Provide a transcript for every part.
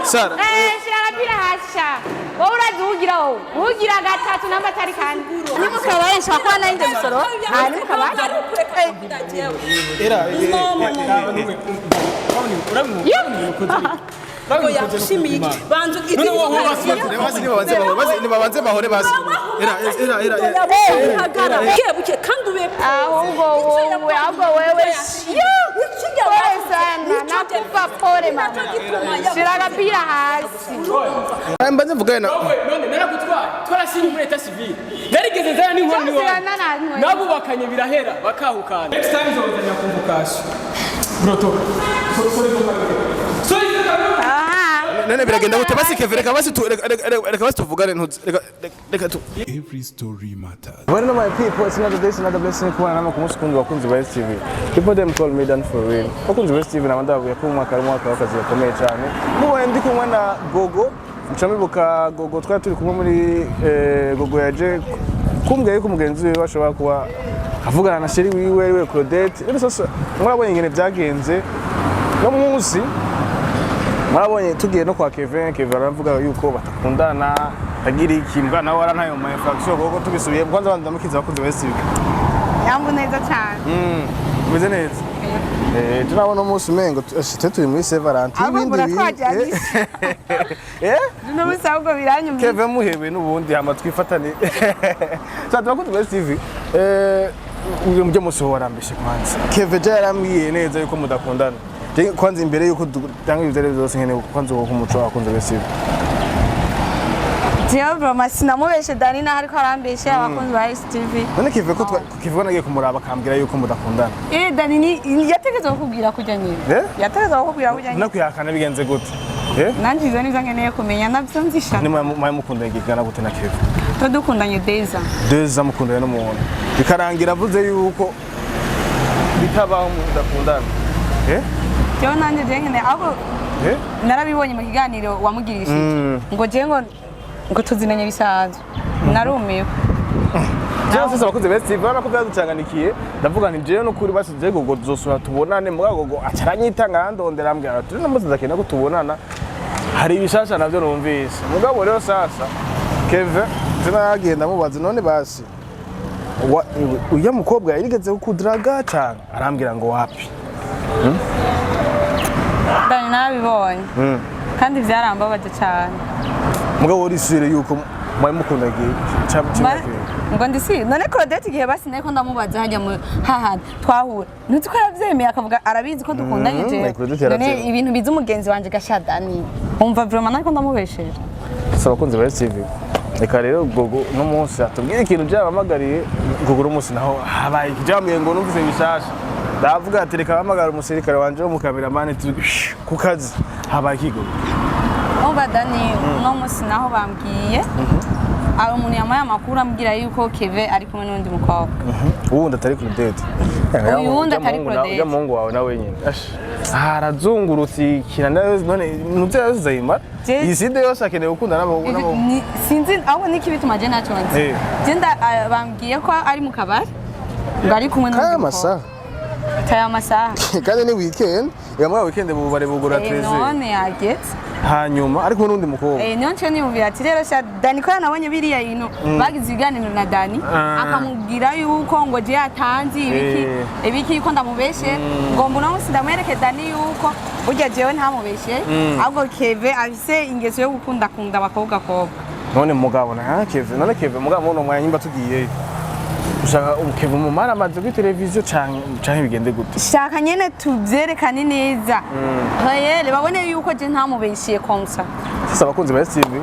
Sara. Shiragapira hasha. Wowe uradugira wowe. Ugira gatatu namba tari kandi. Ni mukabaye shakwa na inde musoro. Ni mukabaye. Era. Ngo yakushimiye banzu giti nibabanze bahore basi era buke kandi ube ahubwo wewe pole sana nakupa pole mama shiragapira hasi mbanze mvugaye na none narakutwara twarashinye muri eta civile narigeze zana n'inkoni wawe nabubakanye birahera bakahukana next time uzozanya convocation broto sorry nene biragenda gute basi kevereka basi reka basi tuvugane reka tu every story matters. Well, no, my people, it's another day, it's another blessing. Kuwa nama kumusukundu wakunzi wa STV. People them call me Dan for real. Wakunzi wa STV na mandabu ya kumwaka wakazi yakomeye cyane. Muwe ndi kumwe na Gogo. Mchamibuka Gogo twari turi kumwe muri Gogo yaje kumbwiye ko umugenzi we bashobora kuba avugana na sheri wiwe Claudette. Rero sasa murabonye ingene byagenze. No munsi murabonye tugiye no kwa Kevin aravuga yuko batakundana. Agiri kimbwa nawe warantayo mu infraction gogo tubisubiye kwanza bandi ndamukiza bakunze wese yambu neza cyane meze neza tunabona umunsi mengo turi muri Severant ibindi no musabwo biranyumye Kevin muhebe nubundi hama twifatane bakunze wese TV uyu mujye musohora mbishe kwanza Kevin yarambwiye neza yuko mudakundana kwanza imbere yuko dutanga ibyo byose nkene kwanza uko umuco wakunze wese Diablo masina mubeshe Dani na hariko arambeshe abakunzi ba STV. None kive ko kivuga nagiye kumuraba kambira yuko mudakundana. Dani ni yategeza kukubwira kujya nyine. Yategeza kukubwira kujya nyine. Nakuyakana bigenze gute? Nanjize niza nkeneye kumenya navyo nzishaka. Ni mwe mukunda igigana gute na Kevin? To dukundanye Deza. Deza mukundanye no muone. Bikarangira avuze yuko bitabaho mudakundana. Cyo nanje je nkene abo narabibonye mu kiganiro wamugirishije. Ngo je ngo tuzinanye bisanzwe narumiwe Jewe sasa bakunze besti bana ko byaducanganikiye ndavuga nti jewe no kuri basize Gogo tuzosura tubonane mu Gogo acaranyita ngandondera ambwira ati namuziza kenda ko tubonana hari ibishasha navyo numvise mugabo rero sasa Kevin zinagenda mubaza none basi uya mukobwa yarigeze kudraga cyane arambwira ngo wapi Dani nabibonye kandi byarambabaje cyane mugabo urisire yuko mwaye mukunda gihe ngo ndisi none Claudette gihe basi nako ndamubaza hajya mu hahandi twahura ntuzi ko yavyemeye akavuga arabizi ko dukundanye je none ibintu bizi umugenzi wanje gashadani umva vraiment nako ndamubesheje saba kunze ba STV reka rero Gogo no munsi atubwira ikintu byabamagariye Gogo umunsi naho habaye kijamye ngo numvise bishasha ndavuga ati reka bamagara umusirikare wanje wo mu cameraman ku kazi habaye kigo Oba Dani no musi naho bambwiye aba umuntu yamaye amakuru ambwira yuko Kevin ari kumwe n'undi mukobwa uwundi atari Claudette uwundi atari Claudette ya Mungu wawe nawe nyine harazungurutse kirana none nutse yazayima iside yose akeneye gukunda nabo sinzi aho niki bituma je naco nzi genda bambwiye ko ari mu kabari ngo ari kumwe n'undi mukobwa taya masaha kandi ni weekend yamwa weekend bubare bugura 13 none yagetse hanyuma ariko n'undi mukobwa niyo nce niyumvira ati rero sha Dani ko nabonye biriya ino bagize ibiganiro na Dani akamubwira yuko ngo je yatanze ibiki yuko ndamubeshe ngo mbona munsi ndamwereke Dani yuko burya jewe ntamubeshe ahubwo Kevin afise ingeso yo gukunda abakobwa none mugabo na Kevin none Kevin mugabo no mwanyimba tugiye ushaka Kevin mu mara amaze kuri televiziyo canke bigende gute shaka nyene tuvyerekane neza bayele babone yuko je ntamubeshiye komsa sasa bakunze ba STV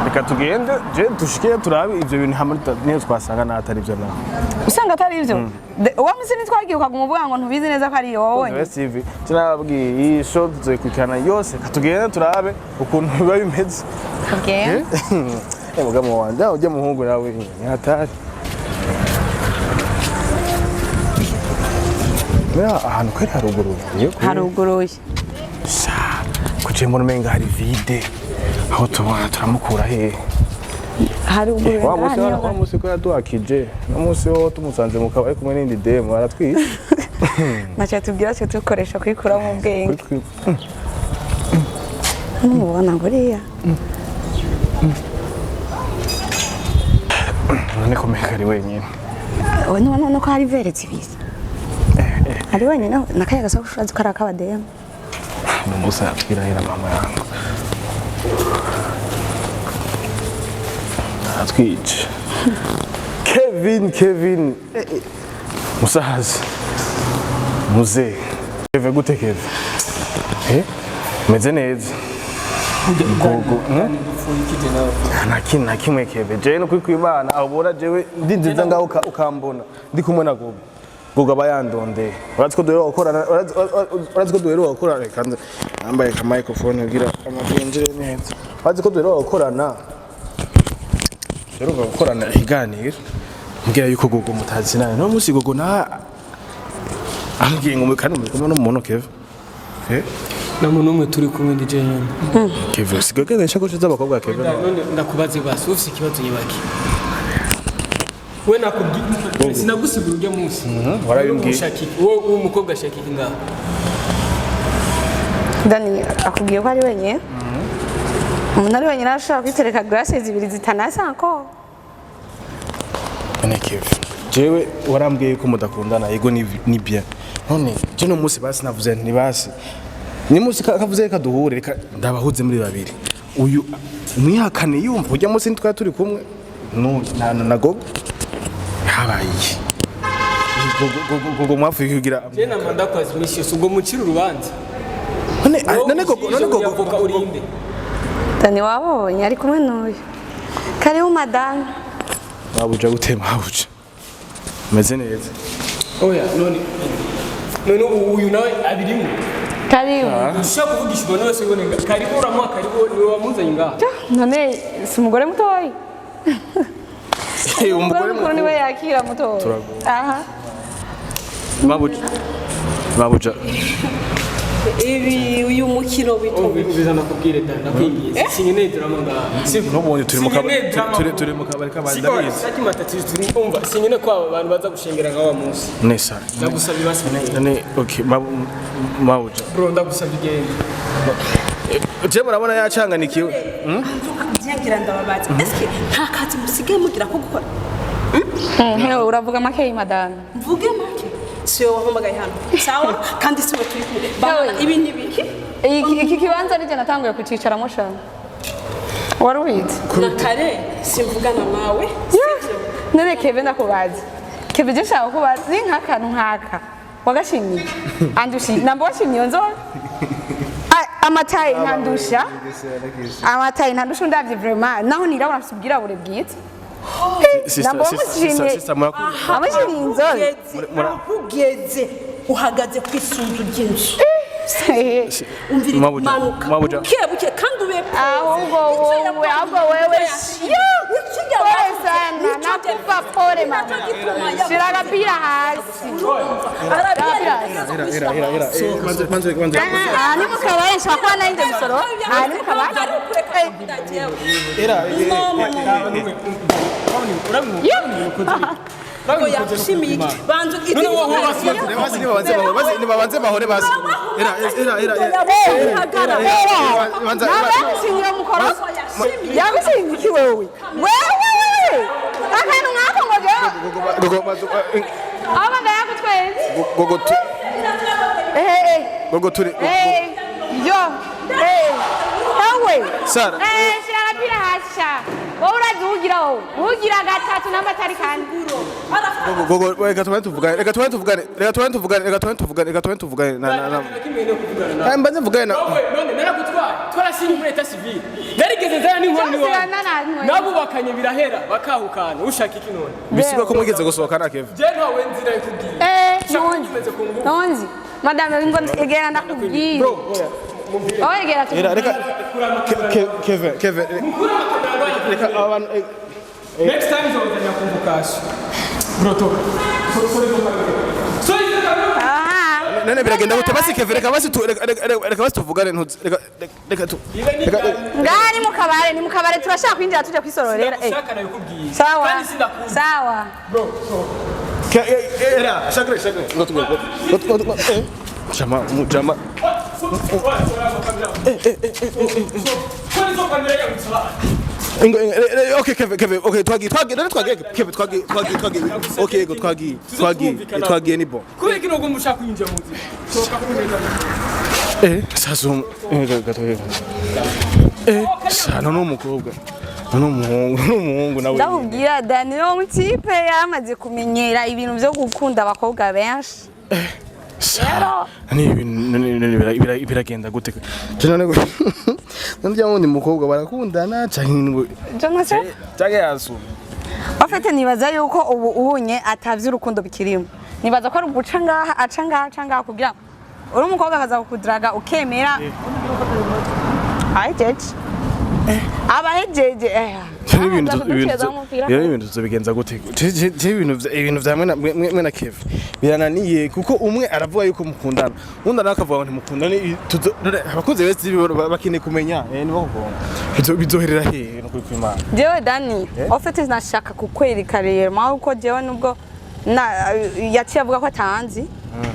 reka tugende je dushike turabe ivyo bintu hamwe niyo twasanga na atari byo naho usanga atari ivyo wa musi nitwagiye ukaguma uvuga ngo ntubizi neza ko ari wowe STV tunababwiye iyi show tuzoyikurikirana yose katugende turabe ukuntu biba bimeze okay mugabo wanje ujye muhungu nawe hatari ahantu kweri haruguruye kuciye mu rumenga hari vide aho tubona turamukura hehe haruguruye wa musi ko yaduhakije no musi wo tumusanze mu kabari kumwe n'indi demo aratwise nacha tubwira cyo tukoresha kwikura mu bwenge Mubona nguriya. None komeka ari wenyine. Owe no ko hari veretse ibisi. Ari wenyine nakayaga so kushaza karaka badema. Musa atwirahira mama yangu. Atwice. Kevin. Musahazi. Muze. Keve gute Keve? Meze neza. Gogo. Na kimwe Keve. Je no kwibana abora jewe ndinziza ngaho ukambona. Ndi kumwe na Gogo. Gogo abayandonde. Uratse ko duheruka gukorana kandi yambaye ka microphone ugira amagenjere neza. Uratse ko duheruka gukorana. Duheruka gukorana iganiro. Mbwira yuko Gogo mutazi nawe. No musi Gogo na ambwiye ngo kandi muri no muntu Keve. Na muntu umwe turi kumwe ndi je nyine. Keve sigageze nshakoshe z'abakobwa Keve. Ndakubaze basi ufite ikibazo nyibaki. We nakubwiye sinagusigura ujya munsi. Warabimbwiye. Wowe umukobwa shakiki ngaho. Dani akubwiye ko ari wenyine. Umuntu ari wenyine arashaka kwitereka glasses zibiri zitanasa nko. Ane Keve. Jewe warambwiye ko mudakundana yego ni bien. None je no munsi basi navuze nti basi. Ni munsi kavuze reka duhure reka ndabahuze muri babiri. Uyu mwihakane yumva ujya munsi ntitwa turi kumwe. No na Gogo. Habaye. Gogo mwafu kugira. Je na manda kwa zimisho ubwo mukira urubanza. None Gogo urinde. Dani wabonye ari kumwe n'uyu. Karibu madame. Wabuja gutema wabuja. Meze neza. Oya none uyu nawe abirimo. Karibu. Ushaka kuvugisha ubona wese ubonenga. Karibu uramuha karibu niwe wamuzanye ngaho. None si umugore mutoyi. Umugore mukuru niwe yakira mutoyi. Aha. Babuja. Ibi uyu mukino bitobi. Ubizana kubwire danda kwingiza. Singene drama ngaho. Siko nobonye turi mu kabari kabandi ndabizi. Saki matatizo turi umva singene kwa abantu baza gushengera ngaho munsi. Nesa. Ndagusabye basi. None okay Babuja. Bro ndagusabye igenda. Je murabona yacanganikiwe. Byangira ndababaza. Eske nta kazi musigaye mugira ko gukora? Uravuga make madame. Mvuge make. Siyo wahamagaye hano. Sawa kandi siwe turi kumwe. Bana ibi nibiki? Iki kibanza nije natanguye kucicaramo shana. Wari ubizi? Na kare simvugana nawe. None Keve ndakubaza. Keve je shaka kubaza ni nk'akantu nk'aka. Wagashimye. Andushi namba washimye nzora. Amatayi ntandusha ndavye vraiment naho nirabona subwira bure bwite. Ugeze uhagaze ku isunzu ry'inzu. Umvira manuka buke kandi ube ahubwo wewe sana nakupa pole mama shiraga pira hasi ni mukabare shakwa na inde misoro ni mukabare Ko yakushimiye banzo ibyo nibabanze bahore basi nabashimye mukoro yabishimiki wewe akantu nkako ngo aba ndayagutweze Gogo turi yo ewe Sara shirapira hasha wowe urazugira wowe ugira gatatu namba tari kandi Gogo reka tuvugane na mbanze mvugane na none narakutwaye twarasinye muri leta civile narigeze zana n'inkoni wawe nabubakanye birahera bakahukana ushaka iki none bisiga ko mugeze gusohokana Keve je ntawe nzira ikubwiye nonzi madame ngo egera ndakubwiye egera tu reka Keve reka abantu next time uzongera kumvukasha broto nene biragenda gute basi Keve reka basi tuvugane reka ngani mu kabare turashaka kwinjira tujya kwisororera sawa bro era shakre ngo jama Okay, Kevin. Okay, twagi. Okay, go twagi ni bo. Kuri kino ngo mushaka kwinjira mu nzira. Soka kumeza. Sasa gatoye. Sana n'umukobwa. N'umuhungu nawe. Ndabubwira Dani yo mutipe yamaze kumenyera ibintu byo gukunda abakobwa benshi. Ni biragenda gute? Cyane ngo ndya wundi mukobwa barakundana cyangwa cyangwa yasu. Afite nibaza yuko ubu ubunye atavye urukundo bikirimo. Nibaza ko ari guca ngaha aca ngaha kugira uri umukobwa akaza kukudraga ukemera. Ajeje. Abahejeje ibintu tubigenza gute ibintu vya mwe na Kev birananiye kuko umwe aravuga yuko mukundana undi arakavuga ngo ntimukundana abakunze bese bakine kumenya nibo kugonga bizoherera he no kuri kwimana jewe Dani ofite nashaka kukwereka rero maho uko jewe nubwo yaciye avuga ko atanzi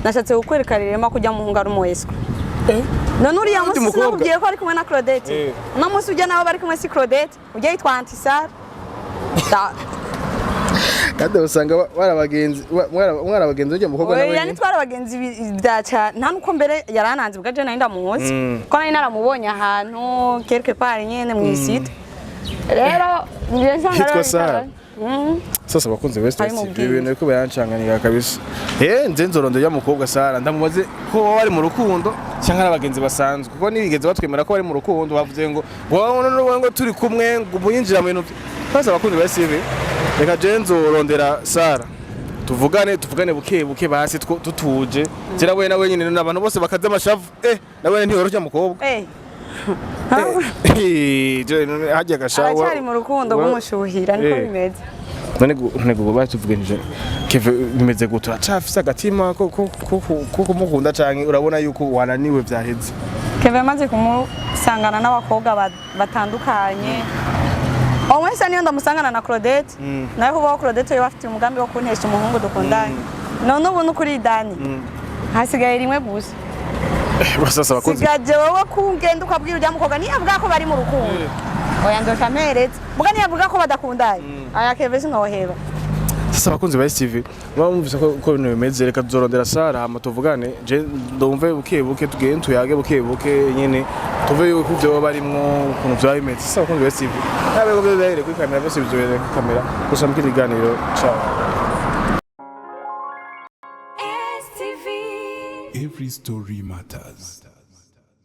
nashatse kukwereka rero ma kujya mu ngaro moyeswe none uriya musi sinabwiye ko ari kumwe na Claudette no musi ujya nabo bari kumwe si Claudette ujya yitwa Antisar kandi usanga mwarabagenzi ujya mukobwa nawe yani twarabagenzi byaca nta nuko mbere yarananze bwaje nari ndamuzi ko nari naramubonye ahantu quelque part nyene mu isite rero nje nsanga sasa bakunze West ibintu ko bayancanganira kabisa nze nzorondo ya mukobwa Sara ndamubaze ko bari mu rukundo cyangwa abagenzi basanzwe kuko nibigeze batwemera ko bari mu rukundo bavuze ngo ngo turi kumwe ngo muyinjira mu bintu sasa bakunze West reka je nzorondera Sara tuvugane buke basi tutuje zira we nawe nyine n'abantu bose bakaze amashavu nawe ntiyoroshya mukobwa hajya gashawa ari mu rukundo gumushuhira niko bimeze nego batuvuganije Keve bimeze gutura cafisa agatima ko kumukunda canke urabona yuko wananiwe vyaheze Keve maze kumusangana n'abakobwa batandukanye Omwese niyo ndamusangana na Claudette nayo kuba Claudette yo bafite umugambi wo kuntesha umuhungu dukundanye none ubu n'ukuri Dani hasigaye rimwe gusa basasa bakunze sigaje wowe kungenda ukabwira ujya mukobwa niyavuga ko bari mu rukundo oya ndosha mperetse muga niyavuga ko badakundanye aya Keve singoheba sasa bakunze ba TV bamvise ko ibintu bimeze reka tuzorondera Sara hama tuvugane je ndumve buke tugende tuyage buke nyene tuve yuko byo barimwo ukuntu byabimeze sasa bakunze ba TV nabe ko byahere kuri kamera byose bizohere ku kamera gusa mukiriganiro ciao Every story matters.